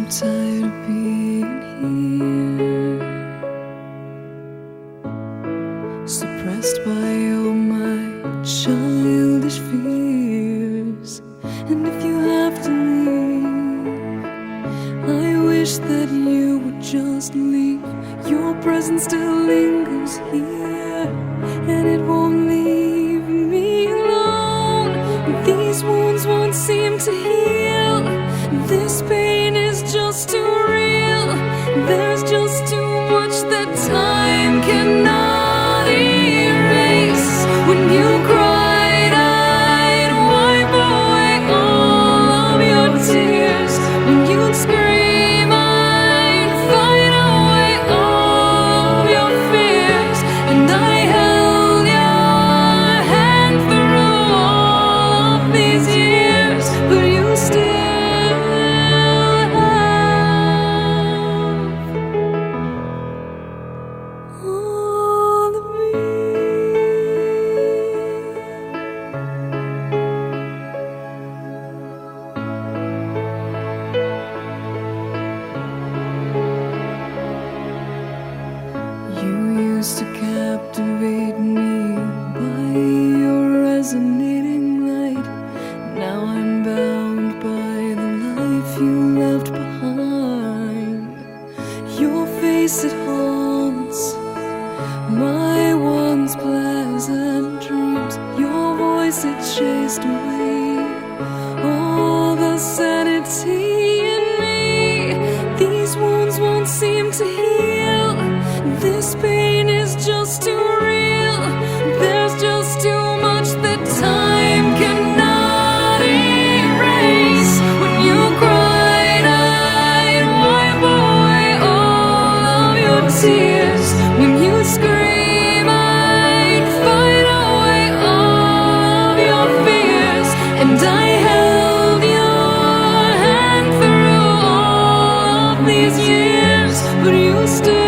tired of being here, suppressed by all my childish fears. And if you have to leave, I wish that you would just leave. Your presence still lingers here, and it won't leave me alone. These wounds won't seem to heal. This pain is just too real. There's just too much that time cannot erase. When you cried, I'd wipe away all of your tears. When you'd scream, I'd fight away all of your fears. And I held your hand through all of these years, but you still all of me. You used to captivate me by your resonating light. Now I'm bound by the life you left behind. Your face, it haunts my once pleasant dreams. Your voice, it chased away all the sanity in me. These wounds won't seem to heal. This pain is just too real. There's just too much that time cannot erase. When you cried, I'd wipe away all of your tears. When you scream, I'd fight away all of your fears. And I held your hand through all of these years, but you still